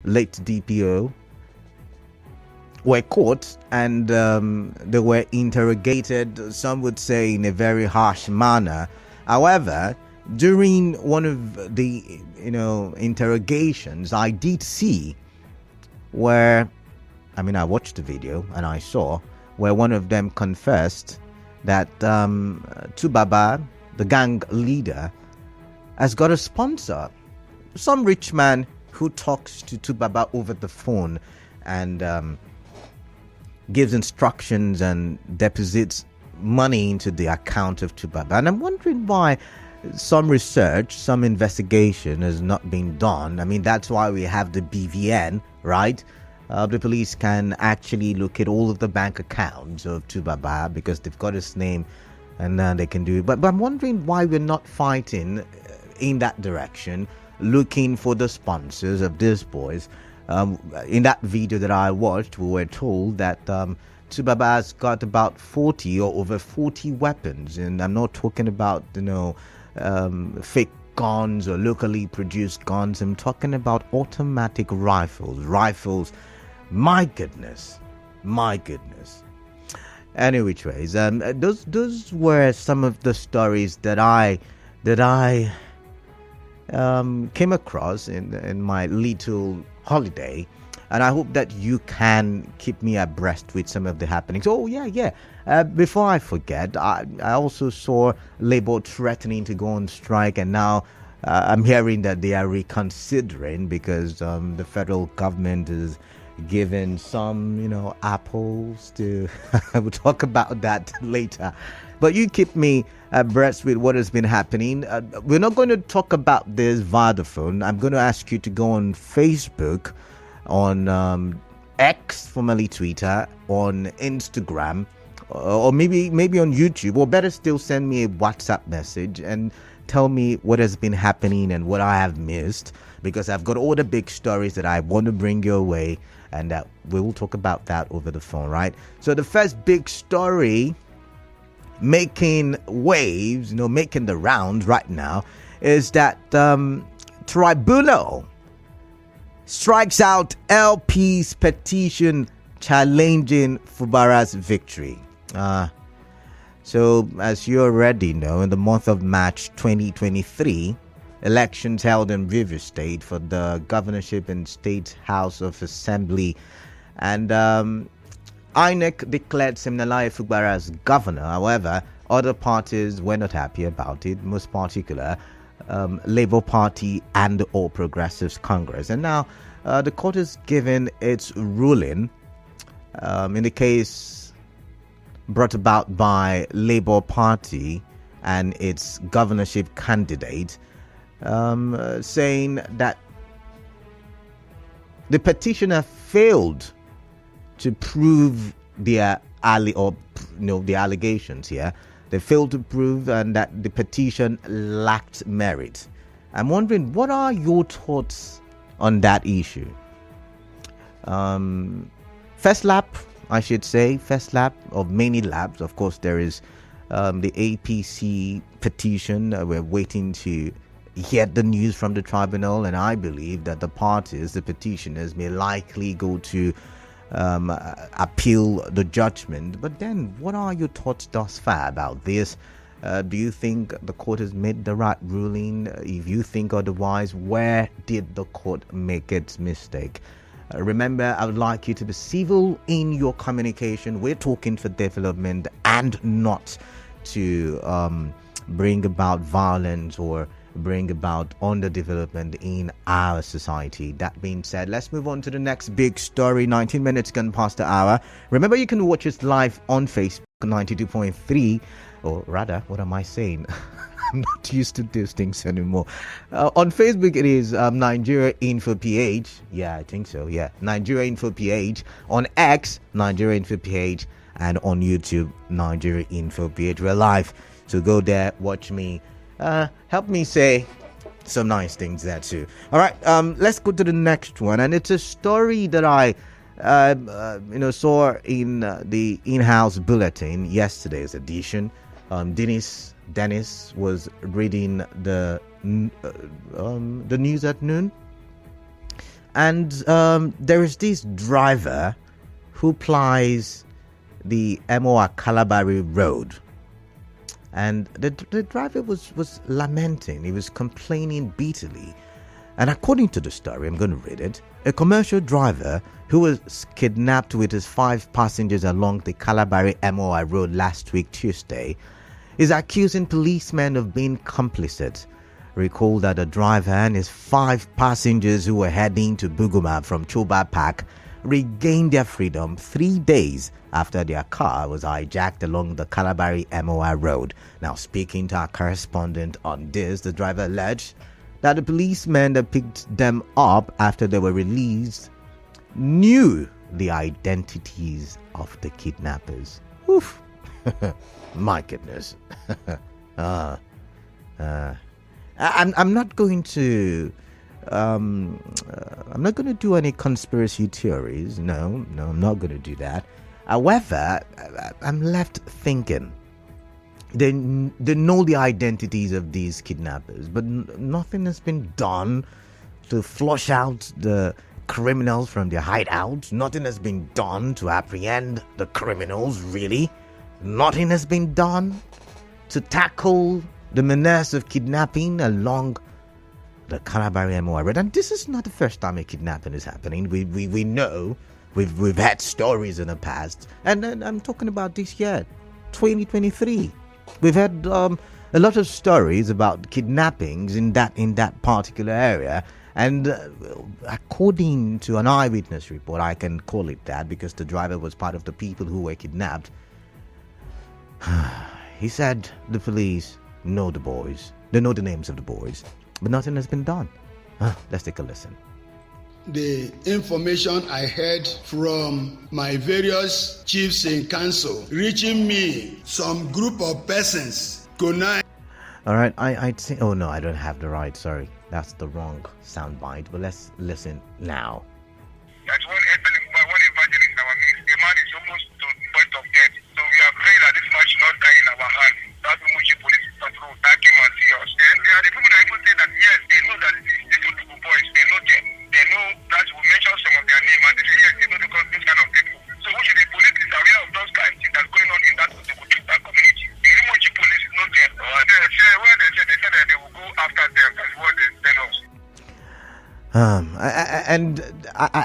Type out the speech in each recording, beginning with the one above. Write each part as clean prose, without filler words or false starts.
late DPO were caught and they were interrogated, some would say in a very harsh manner. However, during one of the interrogations, I did see where, I watched the video and I saw where one of them confessed that Fubara, the gang leader, has got a sponsor, some rich man who talks to Fubara over the phone and gives instructions and deposits money into the account of Fubara. And I'm wondering why some research, some investigation has not been done. That's why we have the BVN, right? The police can actually look at all of the bank accounts of Fubara because they've got his name and they can do it. But I'm wondering why we're not fighting in that direction, looking for the sponsors of these boys. In that video that I watched, we were told that Fubara has got about 40 or over 40 weapons. And I'm not talking about, fake guns or locally produced guns. I'm talking about automatic rifles. My goodness. Any which ways, those were some of the stories that I came across in my little holiday, and I hope that you can keep me abreast with some of the happenings. Before I forget, I also saw Labour threatening to go on strike, and now I'm hearing that they are reconsidering because the federal government is giving some, apples to. We'll talk about that later. But you keep me abreast with what has been happening. We're not going to talk about this via the phone. I'm going to ask you to go on Facebook, on X, formerly Twitter, on Instagram, or maybe on YouTube, or better still, send me a WhatsApp message and tell me what has been happening and what I have missed, because I've got all the big stories that I want to bring your way, and we will talk about that over the phone, right? So the first big story making waves, making the rounds right now, is that Tribunal strikes out LP's petition challenging Fubara's victory. So as you already know, in the month of March 2023, elections held in Rivers State for the governorship and State House of Assembly, and INEC declared Siminalayi Fubara as governor. However, other parties were not happy about it, most particular Labour Party and the All Progressives Congress. And now the court has given its ruling in the case brought about by Labour Party and its governorship candidate, saying that the petitioner failed to prove the allegations here. They failed to prove and that the petition lacked merit. I'm wondering, what are your thoughts on that issue? First lap of many laps. Of course, there is the APC petition. We're waiting to hear the news from the tribunal, and I believe that the parties, the petitioners, may likely go to appeal the judgment. But then, what are your thoughts thus far about this? Do you think the court has made the right ruling? If you think otherwise, where did the court make its mistake? Remember, I would like you to be civil in your communication. We're talking for development and not to bring about violence or bring about underdevelopment in our society. That being said, let's move on to the next big story. 19 minutes gone past the hour. Remember, you can watch us live on Facebook 92.3, or rather, what am I saying? I'm not used to these things anymore. On Facebook, it is Nigeria Info PH. Yeah, I think so. Yeah, Nigeria Info PH. On X, Nigeria Info PH. And on YouTube, Nigeria Info PH. We're live. So go there, watch me. Help me say some nice things there too. All right, let's go to the next one. And it's a story that I saw in the in-house bulletin, yesterday's edition. Dennis was reading the news at noon, And there is this driver who plies the MOR Calabari Road. And the driver was lamenting. He was complaining bitterly. And according to the story, I'm going to read it. A commercial driver who was kidnapped with his 5 passengers along the Calabari MOI Road last week, Tuesday, is accusing policemen of being complicit. Recall that the driver and his 5 passengers who were heading to Buguma from Choba Park regained their freedom 3 days after their car was hijacked along the Calabari MOI Road. Now, speaking to our correspondent on this, the driver alleged that the policemen that picked them up after they were released knew the identities of the kidnappers. Oof. My goodness. I'm not going to I'm not going to do any conspiracy theories. No, I'm not going to do that. However, I'm left thinking they know the identities of these kidnappers, but nothing has been done to flush out the criminals from their hideouts. Nothing has been done to apprehend the criminals, really. Nothing has been done to tackle the menace of kidnapping along the Calabari MOI Road. And this is not the first time a kidnapping is happening. We know. We've had stories in the past. And I'm talking about this year, 2023. We've had a lot of stories about kidnappings in that particular area. And according to an eyewitness report, I can call it that because the driver was part of the people who were kidnapped. He said the police know the boys. They know the names of the boys. But nothing has been done. Let's take a listen. The information I heard from my various chiefs in council reaching me, some group of persons connive. All right, I'd say, oh no, I don't have the right, sorry. That's the wrong soundbite, but let's listen now. That's one evangelist in our midst. The man is almost to the point of death. So we are praying that this man should not die in our hands. That's the Muji police patrol that came and see us. And there are the people that even say that yes, they know that these two boys, they know them. They know that we mention some of their name and they say yes, they know those kind of people. So which the police is aware of those kind of things that's going on in that community. The Muji police know them. They said that they will go after them. That's what they tell us.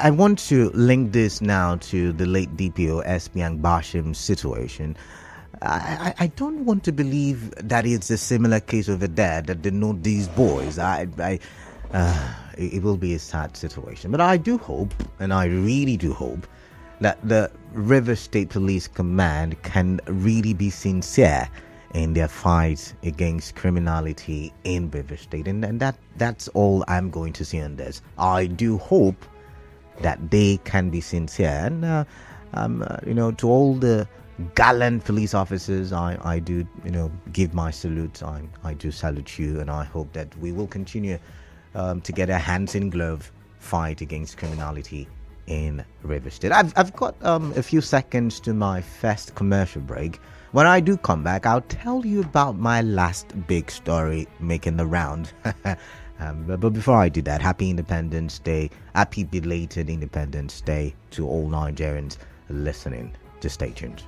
I want to link this now to the late DPO SP Bashim's situation. I don't want to believe that it's a similar case over there, that they know these boys. It will be a sad situation. But I do hope, and I really do hope, that the River State Police Command can really be sincere in their fight against criminality in River State. And that's all I'm going to say on this. I do hope that they can be sincere. And, to all the gallant police officers, I do, give my salute. I do salute you. And I hope that we will continue to get a hands in glove fight against criminality in River State. I've got a few seconds to my first commercial break. When I do come back, I'll tell you about my last big story making the round. But before I do that, happy Independence Day, happy belated Independence Day to all Nigerians listening. Just stay tuned.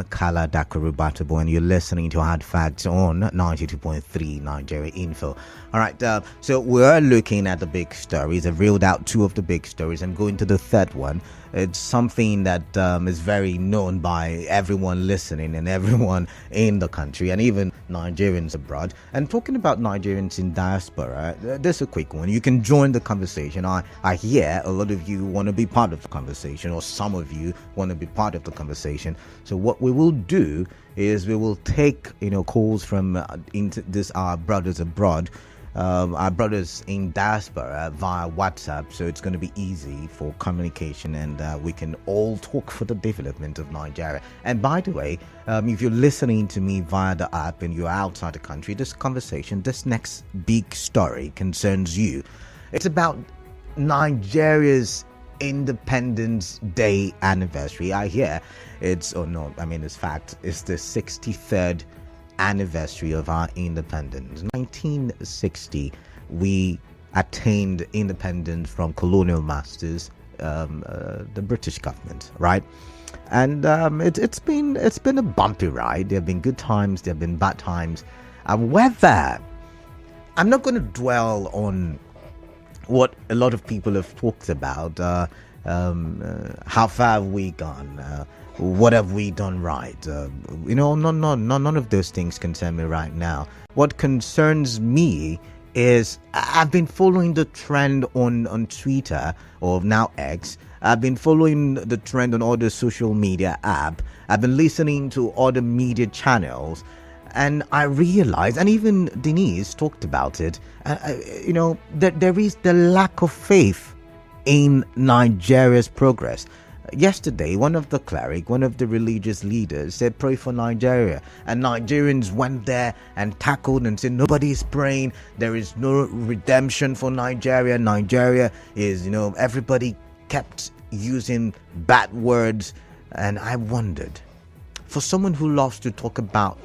Makala Dakarubatobo, and you're listening to Hard Facts on 92.3 Nigeria Info. All right, so we're looking at the big stories. I've reeled out two of the big stories. I'm going to the third one. It's something that is very known by everyone listening and everyone in the country, and even Nigerians abroad. And talking about Nigerians in diaspora, there's a quick one. You can join the conversation. I hear a lot of you want to be part of the conversation, or some of you want to be part of the conversation. So what we will do is we will take calls from our brothers abroad, our brothers in diaspora via WhatsApp. So it's going to be easy for communication, and we can all talk for the development of Nigeria. And by the way, if you're listening to me via the app and you're outside the country, this conversation, this next big story concerns you. It's about Nigeria's Independence Day anniversary. I hear it's the 63rd anniversary of our independence. 1960, we attained independence from colonial masters, the British government, right? And it's been a bumpy ride. There have been good times, there have been bad times. However, I'm not going to dwell on what a lot of people have talked about. How far have we gone? What have we done right? None of those things concern me right now. What concerns me is I've been following the trend on Twitter, or now X. I've been following the trend on all the social media app. I've been listening to other media channels, and I realized, and even Denise talked about it, that there is the lack of faith in Nigeria's progress. Yesterday, one of the religious leaders said, pray for Nigeria. And Nigerians went there and tackled and said, nobody's praying. There is no redemption for Nigeria. Nigeria is, everybody kept using bad words. And I wondered, for someone who loves to talk about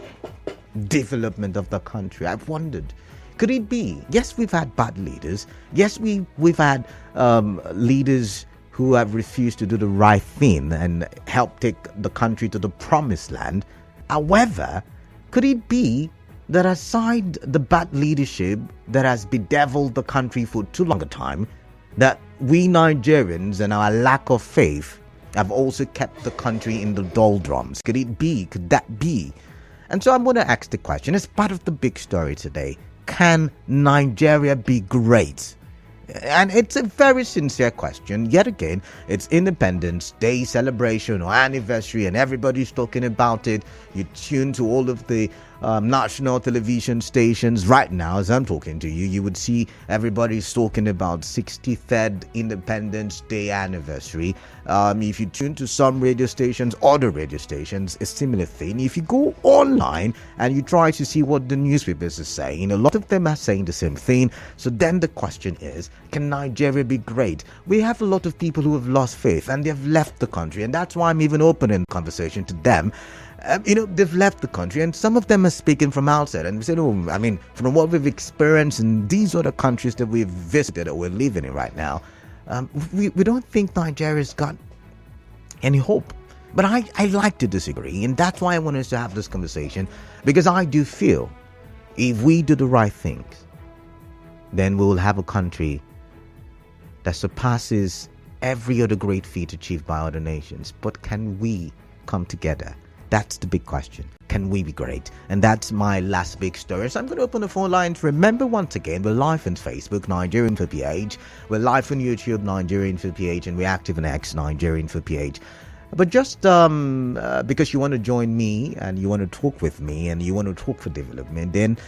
development of the country, I've wondered, could it be? Yes, we've had bad leaders. Yes, we've had leaders who have refused to do the right thing and help take the country to the promised land. However, could it be that aside the bad leadership that has bedeviled the country for too long a time, that we Nigerians and our lack of faith have also kept the country in the doldrums? Could it be? Could that be? And so I'm going to ask the question, as part of the big story today, can Nigeria be great? And it's a very sincere question. Yet again, it's Independence Day celebration or anniversary, and everybody's talking about it. You tune to all of the national television stations right now as I'm talking to you. You would see everybody's talking about 63rd Independence Day anniversary. If you tune to some radio stations, other radio stations, a similar thing. If you go online and you try to see what the newspapers are saying, a lot of them are saying the same thing. So then the question is, can Nigeria be great? We have a lot of people who have lost faith and they've left the country, and that's why I'm even opening the conversation to them. They've left the country, and some of them are speaking from outside and said, from what we've experienced in these other countries that we've visited or we're living in right now, we don't think Nigeria's got any hope. But I like to disagree, and that's why I want us to have this conversation, because I do feel if we do the right things, then we will have a country that surpasses every other great feat achieved by other nations. But can we come together? That's the big question. Can we be great? And that's my last big story. So I'm going to open the phone lines. Remember, once again, we're live on Facebook, Nigerian Info PH. We're live on YouTube, Nigerian Info PH. And we're active on X, Nigerian Info PH. But just because you want to join me and you want to talk with me and you want to talk for development, then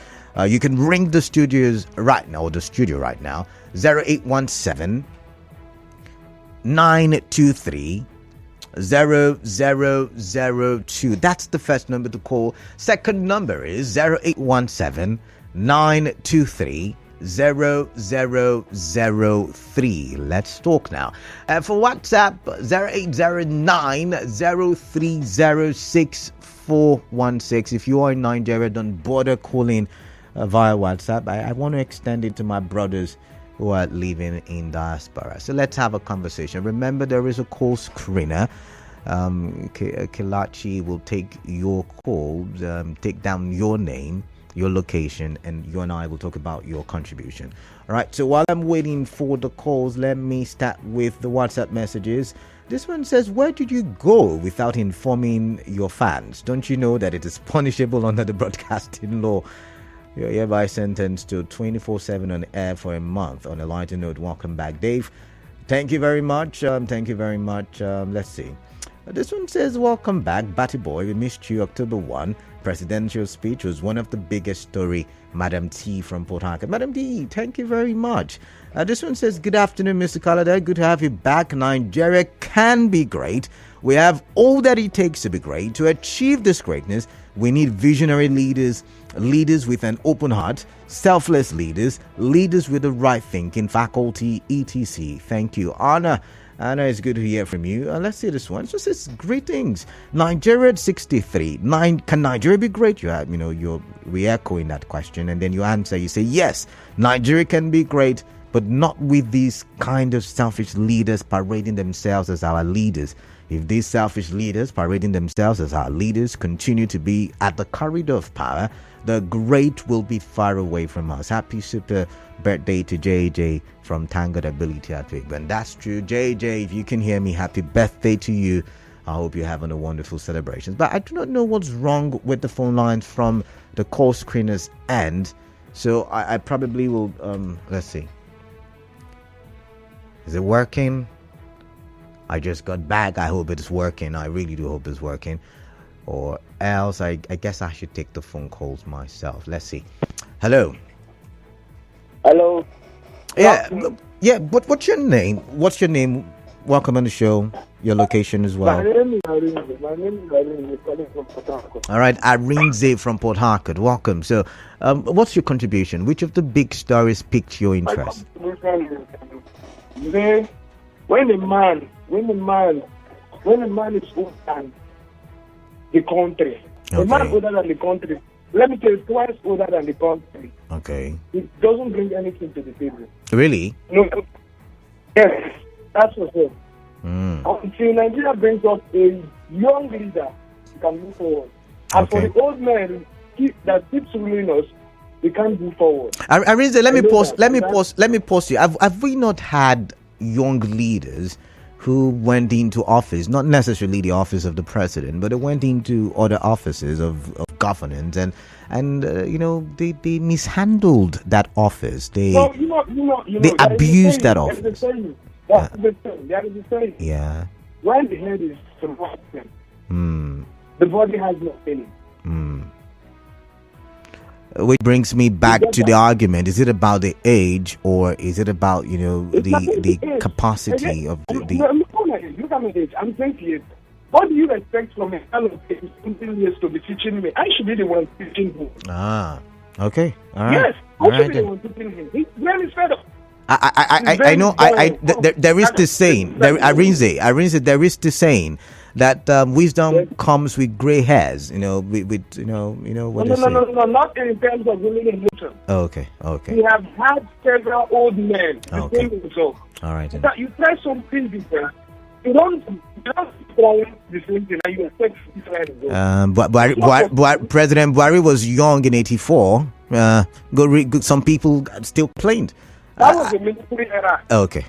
you can ring the studio right now, 0817 923 0002. That's the first number to call. Second number is 0817 923 0003. Let's talk now. For WhatsApp, 0809 0306 If you are in Nigeria, don't bother calling via WhatsApp. I want to extend it to my brothers who are living in diaspora. So let's have a conversation. Remember, there is a call screener. Kelachi will take your call, take down your name, your location, and you and I will talk about your contribution. All right, so while I'm waiting for the calls, let me start with the WhatsApp messages. This one says, where did you go without informing your fans? Don't you know that it is punishable under the broadcasting law? You're hereby sentenced to 24/7 on air for a month. On a lighter note, welcome back, Dave. Thank you very much. Let's see. This one says, welcome back, Batty Boy. We missed you October 1. Presidential speech was one of the biggest story. Madam T from Port Harcourt. Madam D, thank you very much. This one says, good afternoon, Mr. Kalada. Good to have you back. Nigeria can be great. We have all that it takes to be great. To achieve this greatness, we need visionary leaders, leaders with an open heart, selfless leaders, leaders with the right thinking, faculty, etc. Thank you, Anna. Anna, it's good to hear from you. Let's see this one. It just says greetings. Nigeria at 63. Can Nigeria be great? You're re-echoing that question, and then you answer. You say yes, Nigeria can be great, but not with these kind of selfish leaders parading themselves as our leaders. If these selfish leaders parading themselves as our leaders continue to be at the corridor of power, the great will be far away from us. Happy super birthday to JJ from Tangled Ability at Wig. And that's true. JJ, if you can hear me, happy birthday to you. I hope you're having a wonderful celebration. But I do not know what's wrong with the phone lines from the call screener's end. So I probably will, let's see. Is it working? I just got back. I hope it's working. I really do hope it's working. Or else I guess I should take the phone calls myself. Let's see. Hello. Hello. Yeah. But what's your name? Welcome on the show. Your location as well. My name is Arinze. Calling from Port Harcourt. All right, Arinze from Port Harcourt. Welcome. So, what's your contribution? Which of the big stories piqued your interest? When a man is older than the country, a man older than the country, let me tell you, twice older than the country. Okay. It doesn't bring anything to the table. Really? No. Yes, that's for sure. Until Nigeria brings up a young leader, we can move forward. And for the old men that keeps ruling us, we can't move forward. Arinze, let me pause you. Have we not had young leaders who went into office, not necessarily the office of the president, but they went into other offices of governance, and they mishandled that office. They abused that office. There is a saying. Yeah. When the head is rotten, the body has no feeling. Which brings me back to the argument: is it about the age, or is it about the capacity of the? Look at my age. I'm 28. What do you expect from a fellow of 15 years to be teaching me? I should be the one teaching him. Okay. All right. Yes, I should be the one teaching him. His brain is fed up. I know. There is this saying. Arinze, there is this saying that wisdom comes with gray hairs. What No, not in terms of women emotion. Okay. We have had several old men. Okay. All right. You try something different. You don't try the same thing, and you expect but President Buhari was young in '84. Some people still claimed. That was the military era. Okay.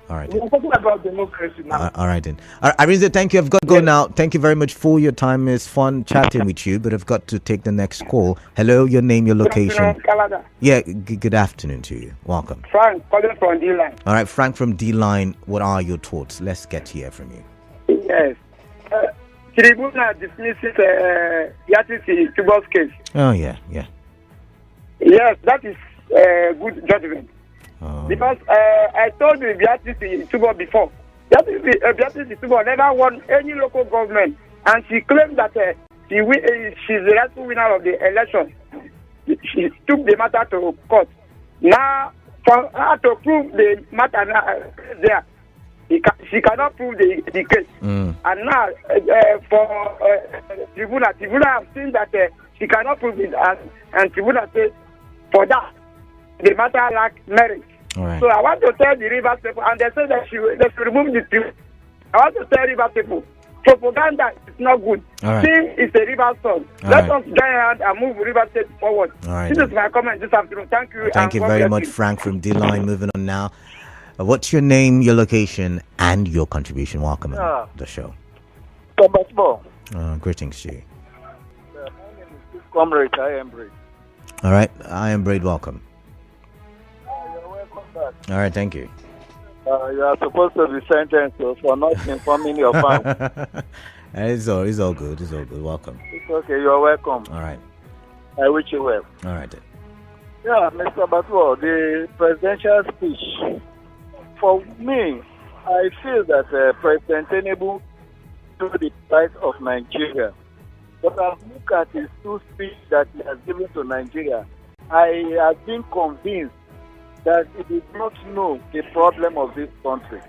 All right. We're talking about democracy now. All right then. Arinze, thank you. I've got to go now. Thank you very much for your time. It's fun chatting with you, but I've got to take the next call. Hello, your name, your location. Yeah, good afternoon to you. Welcome. Frank, calling from D-Line. All right, Frank from D-Line, what are your thoughts? Let's get to hear from you. Yes. Tribunal dismisses Yatisi Tubor's case. Oh, yeah. Yes, that is good judgment. Because I told the Beatrice Tubor before, Beatrice Tubor never won any local government, and she claimed that she's the rightful winner of the election. She took the matter to court. Now, for her to prove the matter there, she cannot prove the case. And now, for Tribunal have seen that she cannot prove it, and Tribunal says, for that, the matter lacks merit. Right. So I want to tell the Rivers people, and they say that they should remove the tribunal. I want to tell Rivers people, Propaganda is not good. All right. Sin is a river song. Let us join hand and move River State forward. All right. This is my comment this afternoon. Thank you. Thank you very much, Frank from D-Line. Moving on now. What's your name, your location, and your contribution? Welcome to the show. Greetings to you. My name is Comrade I am Braid. All right. I am Braid. Welcome. You're welcome back. All right. Thank you. You are supposed to be sentenced for not informing your family. It's all good. It's all good. Welcome. It's okay. You're welcome. All right. I wish you well. All right then. Yeah, Mr. Batwo, the presidential speech. For me, I feel that President Tinubu to the plight of Nigeria. But I look at his two speeches that he has given to Nigeria. I have been convinced that he did not know the problem of this country.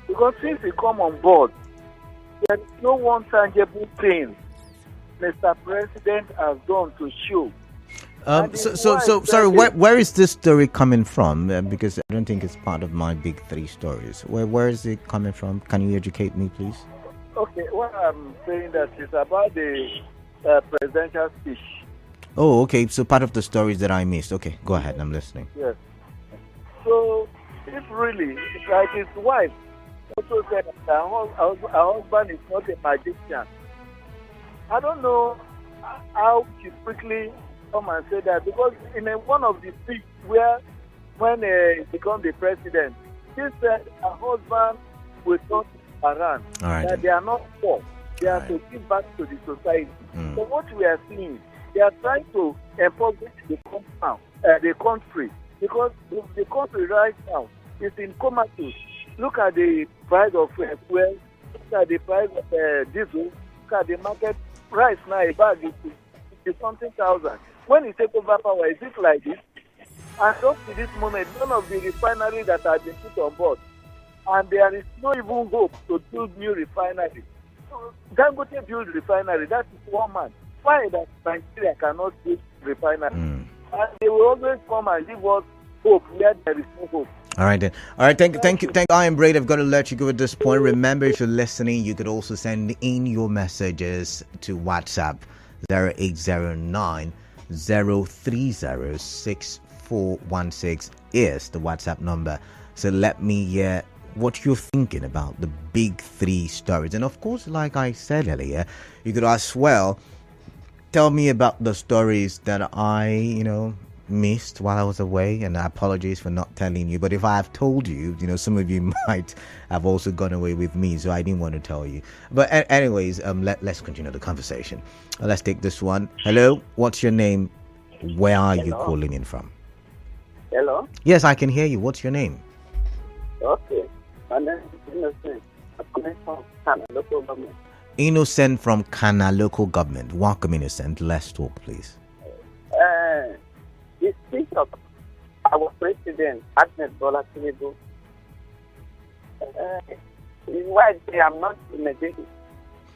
Because since he come on board, there is no one tangible thing Mr. President has done to show. Sorry, where is this story coming from? Because I don't think it's part of my big three stories. Where is it coming from? Can you educate me, please? Okay, what I'm saying that is about the presidential speech. Oh, okay. So part of the stories that I missed. Okay, go ahead. I'm listening. Yes. So, if really, it's like his wife also said that her husband is not a magician. I don't know how she quickly come and say that, because in one of the speeches when he became the president, she said her husband will not around, right, that they are not poor, they are to give back to the society. So what we are seeing, they are trying to impoverish the country, because the country right now is in comatose. Look at the price of fuel, look at the price of diesel, look at the market price now, a bag is something thousand. When you take over power, is it like this? And up to this moment, none of the refineries that have been put on board, and there is no even hope to build new refineries. So, Dangote build refinery, that is one man. Why that Nigeria cannot build refinery? And they will always come and give us hope where there is no hope. All right then. All right, thank you. I am Braid. I've got to let you go at this point. Remember, if you're listening, you could also send in your messages to WhatsApp 0809 030 6416 is the WhatsApp number. So let me hear what you're thinking about the big three stories. And of course, like I said earlier, you could as well tell me about the stories that I, missed while I was away, and apologies for not telling you. But if I have told you, some of you might have also gone away with me, so I didn't want to tell you. But anyways, let's continue the conversation. Let's take this one. Hello, what's your name? Where are you calling in from? Hello? Yes, I can hear you. What's your name? Okay. My name is Innocent. I'm coming from Kana local government. Innocent from Kana local government. Welcome, Innocent. Let's talk, please. The speech of our president, Ahmed Bola Tinubu, is why I say I'm not a magician.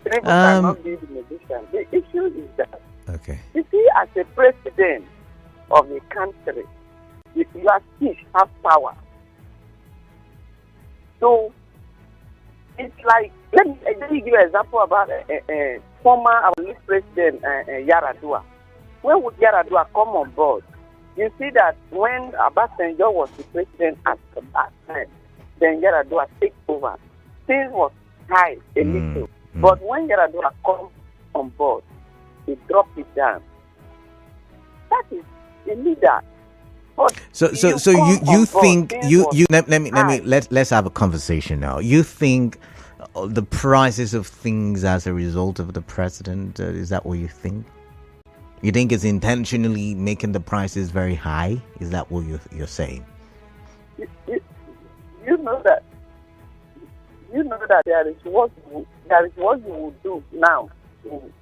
Tinubu cannot be the magician. The issue is that, you see, as a president of the country, your speech has power. So, it's like, let me give you an example about former our lead president, Yaradua. When would Yaradua come on board? You see that when Obasanjo was the president at that time, then Yaradua takes over. Things was high a little. But when Yaradua comes on board, he dropped it down. That is a leader. So you think let's have a conversation now. You think the prices of things as a result of the president, is that what you think? You think it's intentionally making the prices very high? Is that what you're saying? You know that there is what you will do now in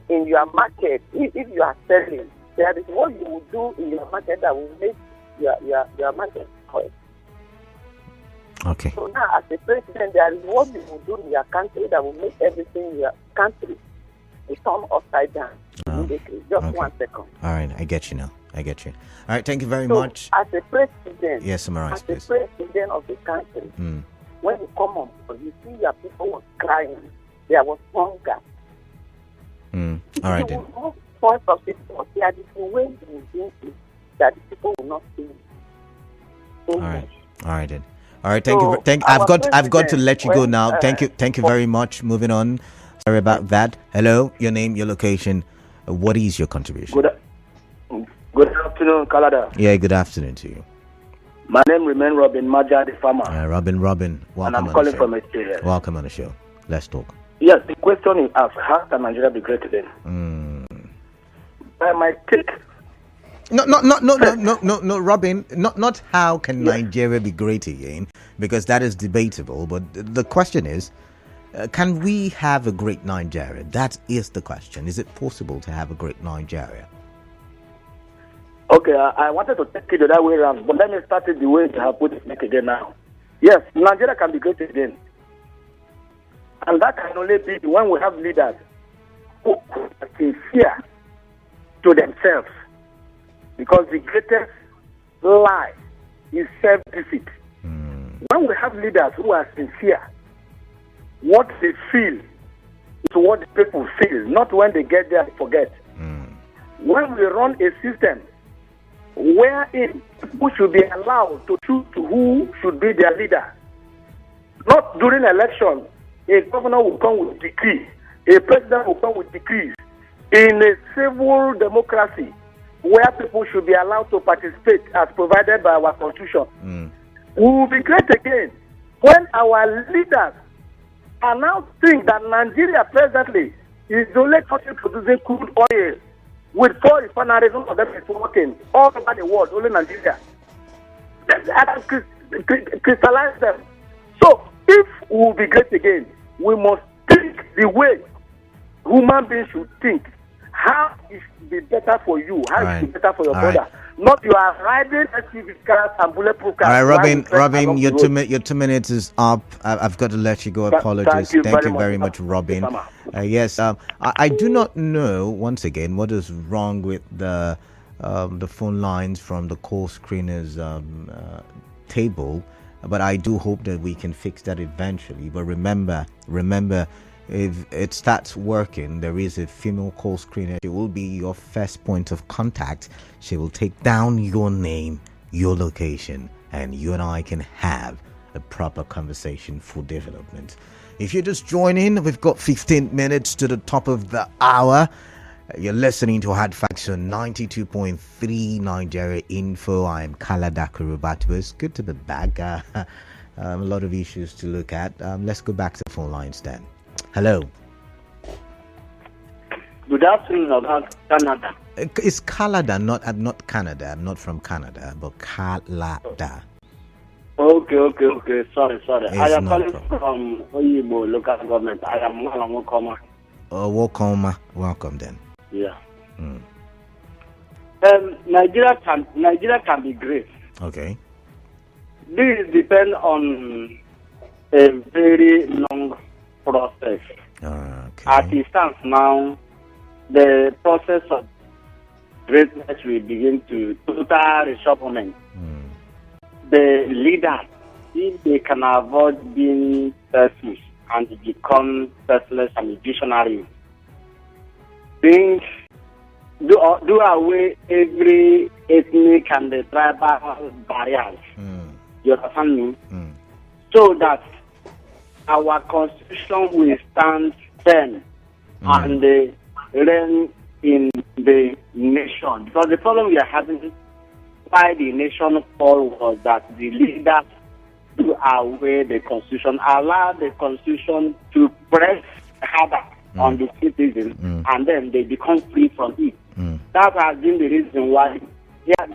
your market. If you are selling, there is what you will do in your market that will make your market spoil. Okay. So now, as a president, there is what you will do in your country that will make everything in your country turn upside down. Just 1 second. All right, I get you now. All right, thank you very much. As a president, yes, summarize, as a president of the country, when you come on, you see your people was crying. There was hunger. All right then. Point of people, there are different ways in doing it that the people will not see. All right then. All right, thank. I've got to let you go now. Thank you very much. Moving on. Sorry about that. Hello, your name, your location. What is your contribution? Good afternoon, Canada. Yeah, good afternoon to you. My name remains Robin Maja, the farmer. Robin, welcome and I'm on calling the show. from Australia. Welcome on the show. Let's talk. Yes, the question is asked, how can Nigeria be great again? By my take. No, Robin. Not how can Nigeria be great again, because that is debatable. But the question is, can we have a great Nigeria? That is the question. Is it possible to have a great Nigeria? Okay, I wanted to take it the other way around, but let me start it the way you have put it again now. Yes, Nigeria can be great again. And that can only be when we have leaders who are sincere to themselves. Because the greatest lie is self-defeat. When we have leaders who are sincere, what they feel is what the people feel, not when they get there and forget. When we run a system wherein people should be allowed to choose who should be their leader, not during election, a governor will come with decree, a president will come with decrees. In a civil democracy, where people should be allowed to participate as provided by our constitution, we will be great again when our leaders are now think that Nigeria presently is the only country producing crude oil with 4 refineries, of them is working all over the world, only Nigeria. And crystallize them. So if we will be great again, we must think the way human beings should think. How it should be better for you? How it should be better for your brother? Not you are riding SUV cars and bulletproof cars. All right, Robin, your 2 minutes is up. I've got to let you go. Apologies. Thank you very much, Robin. Yes, I do not know, once again, what is wrong with the phone lines from the call screeners table, but I do hope that we can fix that eventually. But remember, if it starts working, there is a female call screener. She will be your first point of contact. She will take down your name, your location, and you and I can have a proper conversation for development. If you're just joining, we've got 15 minutes to the top of the hour. You're listening to Hard Facts on 92.3 Nigeria Info. I'm Kalada Kurubatwas. Good to be back. A lot of issues to look at. Let's go back to the phone lines then. Hello. Good afternoon, about Canada. It's Canada, not Canada. I'm not from Canada, but Canada. Okay. Sorry. It's I am no calling problem. from Oyibo local government. I am Malamokoma. Welcome then. Yeah. Nigeria can be great. Okay. This depends on a very long process. Okay. As it stands now, the process of greatness will begin to total reshufflement. The leaders, if they can avoid being selfish and become selfless and visionary, do away every ethnic and the tribal barriers. You understand me? So that our constitution will stand firm and reign in the nation. Because the problem we are having why the nation fall was that the leaders do away the constitution, allow the constitution to press harder on the citizens, and then they become free from it. That has been the reason why they are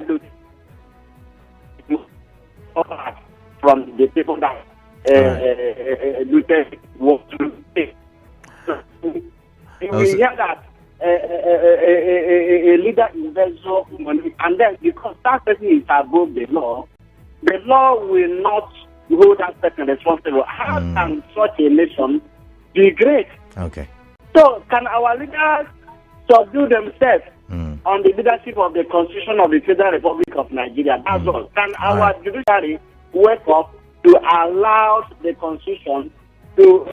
from the people that Luther was to take. We hear that a leader invests money, and then because that person is above the law will not hold that person responsible. How can such a nation be great? Okay. So can our leaders subdue themselves on the leadership of the Constitution of the Federal Republic of Nigeria? That's all. Can our judiciary wake up to allow the Constitution to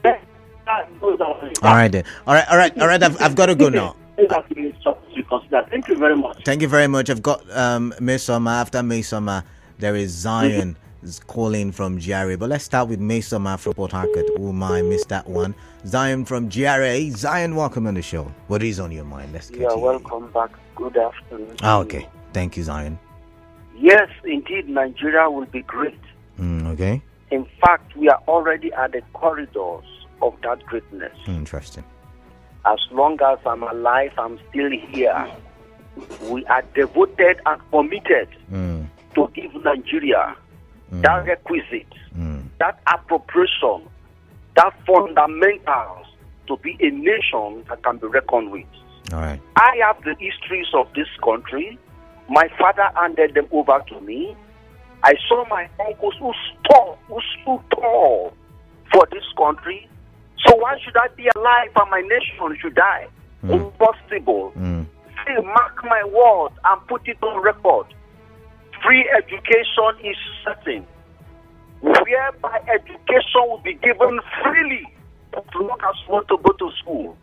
those all right then. All right. I've got to go now. Thank you very much. Thank you very much. I've got May Summer. After May Summer, there is Zion is calling from GRA. But let's start with May Summer from Port Harcourt. Oh my, missed that one. Zion from GRA. Zion, welcome on the show. What is on your mind? Let's get you. Welcome back. Good afternoon. Okay. Thank you, Zion. Yes, indeed, Nigeria will be great. Okay. In fact, we are already at the corridors of that greatness. Interesting. As long as I'm alive, I'm still here. We are devoted and committed to give Nigeria that requisite, that appropriation, that fundamentals to be a nation that can be reckoned with. All right. I have the histories of this country. My father handed them over to me. I saw my uncles who stood tall for this country. So why should I be alive and my nation should die? Impossible. Say, mark my words and put it on record. Free education is certain, whereby education will be given freely as long as you want to go to school.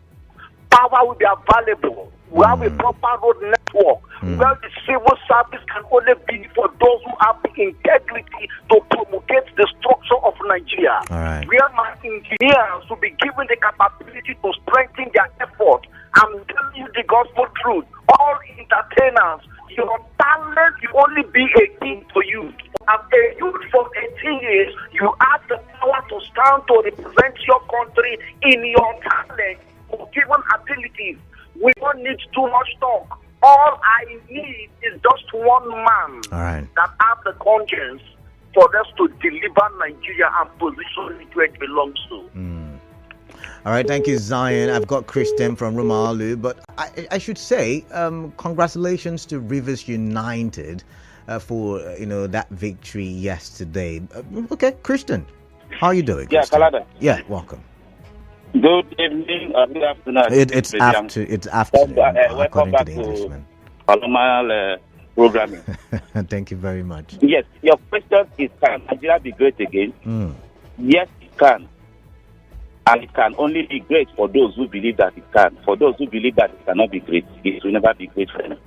Power will be available. We have a proper road network where the civil service can only be for those who have the integrity to promulgate the structure of Nigeria. Right. Where my engineers will be given the capability to strengthen their effort. I'm telling you the gospel truth. All entertainers, your talent will only be a thing to you. As a youth from 18 years, you have the power to stand to represent your country in your talent or given abilities. We don't need too much talk. All I need is just one man that has the conscience for us to deliver Nigeria and position it where it belongs to. All right, thank you, Zion. I've got Christian from Rumalu, but I should say congratulations to Rivers United for that victory yesterday. Okay, Christian, how are you doing? Yeah, Kalada. Yeah, welcome. Good evening or good afternoon. It's afternoon. Welcome back to Paloma programming. Thank you very much. Yes, your question is, can Nigeria be great again? Yes, it can. And it can only be great for those who believe that it can. For those who believe that it cannot be great, it will never be great for them.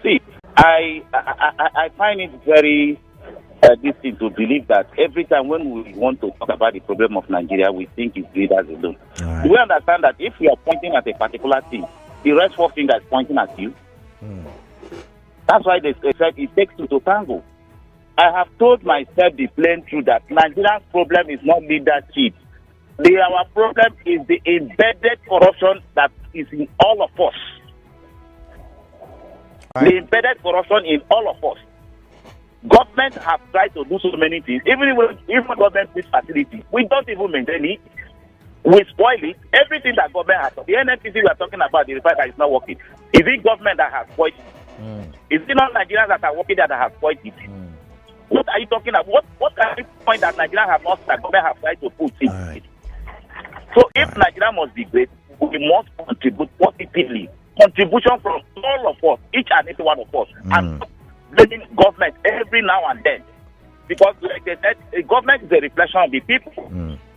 See, I find it very distinct to believe that every time when we want to talk about the problem of Nigeria, we think it's leaders alone. Do we understand that if we are pointing at a particular thing, the rest four fingers pointing at you? That's why they said it takes two to tango. I have told myself the plain truth that Nigeria's problem is not leadership. Our problem is the embedded corruption that is in all of us. The embedded corruption in all of us. Government have tried to do so many things. Even government needs facilities, we don't even maintain it. We spoil it. Everything that government has. The NNPC we are talking about, the fact that it's not working. Is it government that has spoiled it? Is it not Nigerians that are working that have spoiled it? What are you talking about? What kind of point that Nigeria have lost that government have tried to put in? So if Nigeria must be great, we must contribute positively. Contribution from all of us, each and every one of us, and blaming government every now and then. Because like they said, the government is a reflection of the people.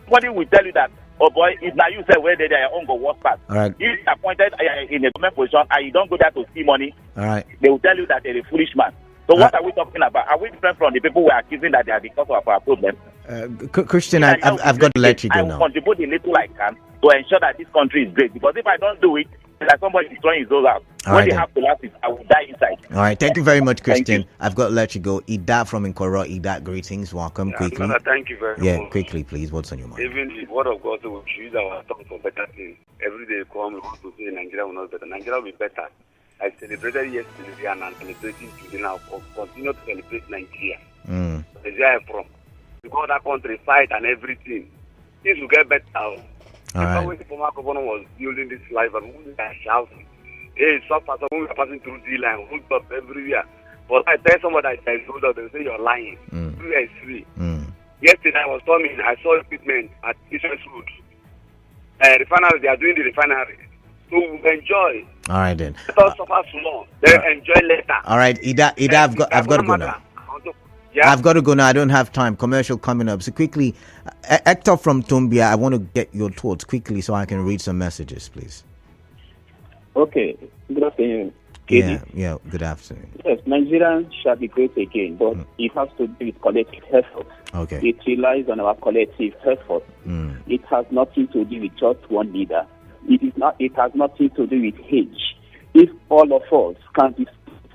Somebody will tell you that, oh boy, if now you say where they are on go work pass. If you are appointed in a government position and you don't go there to see money, they will tell you that they're a foolish man. So what are we talking about? Are we different from the people we are accusing that they are the cause of our problem? Christian, I've got to let you go now. I will contribute the little I can to ensure that this country is great. Because if I don't do it, it's like somebody destroying his own house. When they have to last it, I will die inside. All right, thank you very much, Christian. I've got to let you go. Ida from Nkoro. Ida, greetings. Welcome quickly. Thank you very much. Yeah, quickly, please. What's on your mind? Even the word of God, we should use our tongue for better things. Every day, come to say Nigeria will not be better. Nigeria will be better. I celebrated yesterday and I'm celebrating today now. Continue to celebrate Nigeria. That's where I'm from. Because that country fight and everything, things will get better. Because when the former governor was building this life and we are shouting, hey, stop us when we are passing through the line, hold up everywhere. But I tell somebody that is hold up, they say you're lying. Everywhere is free. Yesterday I was coming, I saw equipment at Israel's Road. Refinery, they are doing the refinery. So we enjoy. All right then. Let us suffer small. Then enjoy later. All right, Ida, I've got to go now. Yeah. I've got to go now. I don't have time. Commercial coming up. So quickly, Hector from Tumbia, I want to get your thoughts quickly so I can read some messages, please. Okay. Good afternoon. Yeah. Good afternoon. Yes, Nigeria shall be great again, but it has to do with collective effort. Okay. It relies on our collective effort. It has nothing to do with just one leader. It has nothing to do with age. If all of us can be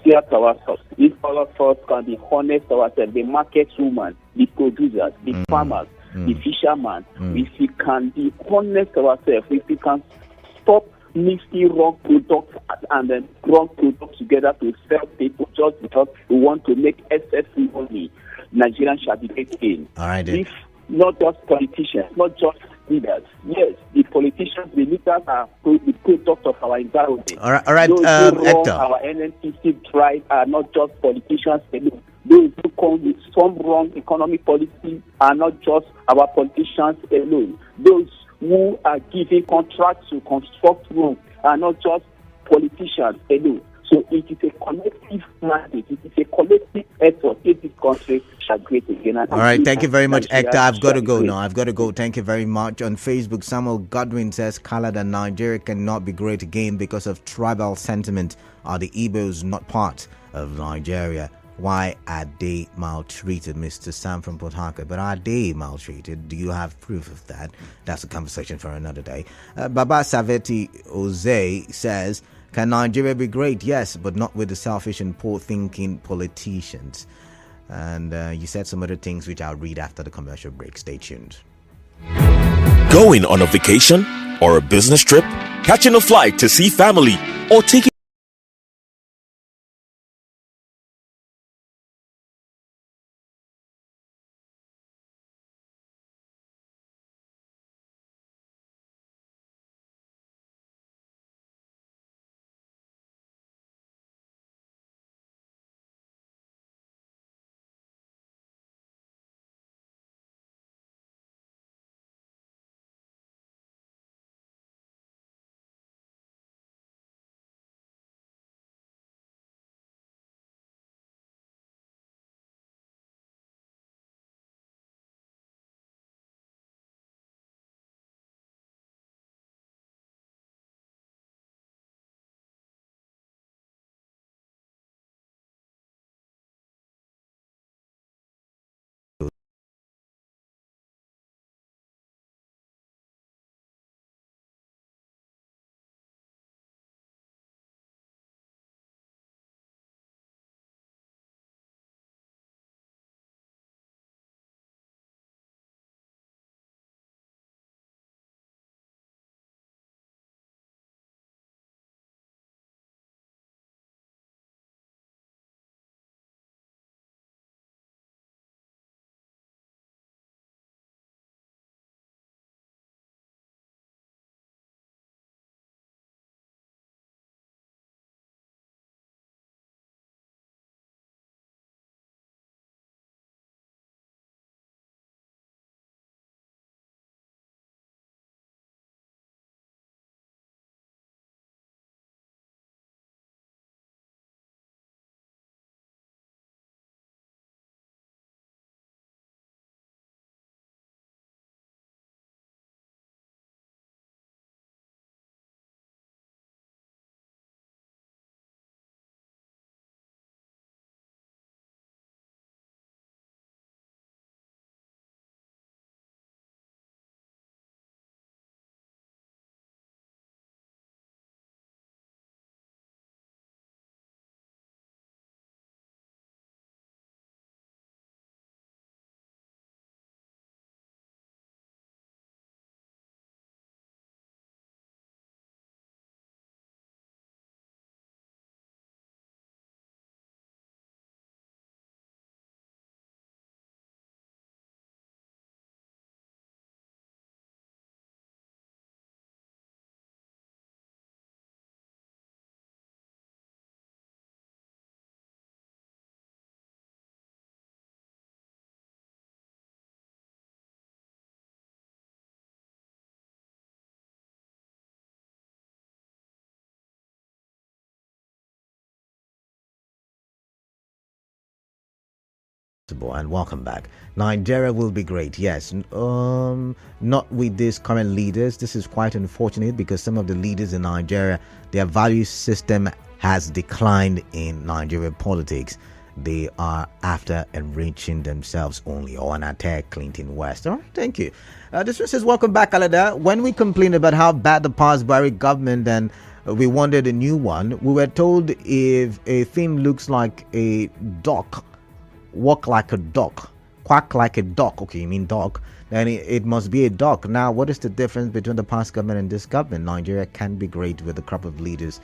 fair to ourselves, if all of us can be honest to ourselves, the market woman, the producers, the farmers, the fishermen, if we can be honest to ourselves, if we can stop mixing wrong products and then wrong products together to sell people just because we want to make excess money, Nigerians shall be great again. All right. If not just politicians, not just leaders. Yes, the politicians, the leaders are the product of our environment. All right. Those who Hector. run our NNPC drive are not just politicians alone. Those who come with some wrong economic policy are not just our politicians alone. Those who are giving contracts to construct roads are not just politicians alone. So it is a collective mandate. It is a collective effort if this country shall great again. All right, thank you very much, Hector. I've got to go now. I've got to go. Thank you very much. On Facebook, Samuel Godwin says, Canada, Nigeria cannot be great again because of tribal sentiment. Are the Igbos not part of Nigeria? Why are they maltreated? Mr. Sam from Port Harcourt. But are they maltreated? Do you have proof of that? That's a conversation for another day. Baba Saveti Oze says, can Nigeria be great? Yes, but not with the selfish and poor-thinking politicians. And you said some other things which I'll read after the commercial break. Stay tuned. Going on a vacation or a business trip? Catching a flight to see family? Or taking And welcome back. Nigeria will be great. Yes, not with these current leaders. This is quite unfortunate because some of the leaders in Nigeria, their value system has declined in Nigerian politics. They are after enriching themselves only, or an attack Clinton West. All right, thank you. This one says, welcome back, Alada. When we complained about how bad the past Barry government and we wanted a new one, we were told if a thing looks like a duck, walk like a duck, quack like a duck, okay, you mean dog, then it must be a duck. Now, what is the difference between the past government and this government? Nigeria can be great with a crop of leaders.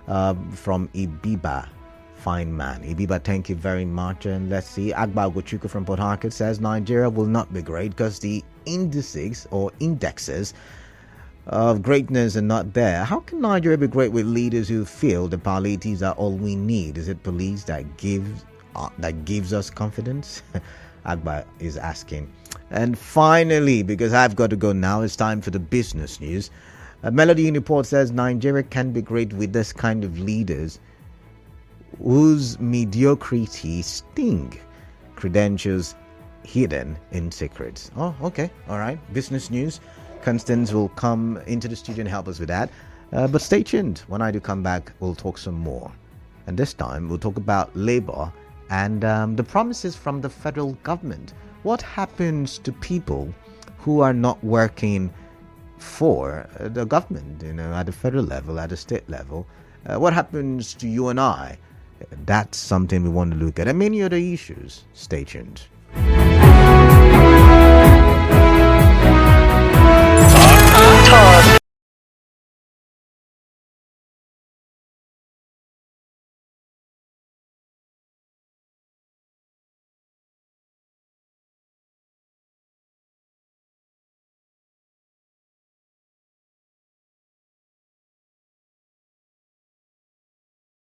From Ibiba, fine man. Ibiba, thank you very much. And let's see, Agba Gochuku from Port Harcourt says Nigeria will not be great because the indexes of greatness are not there. How can Nigeria be great with leaders who feel the palliatives are all we need? Is it police that gives us confidence? Agba is asking. And finally, because I've got to go now, it's time for the business news. Melody Uniport says Nigeria can be great with this kind of leaders whose mediocrity sting, credentials hidden in secrets. Oh, okay, all right. Business news. Constance will come into the studio and help us with that. But stay tuned. When I do come back, we'll talk some more. And this time, we'll talk about labor and the promises from the federal government. What happens to people who are not working for the government, at the federal level, at the state level? What happens to you and I? That's something we want to look at, and many other issues. Stay tuned.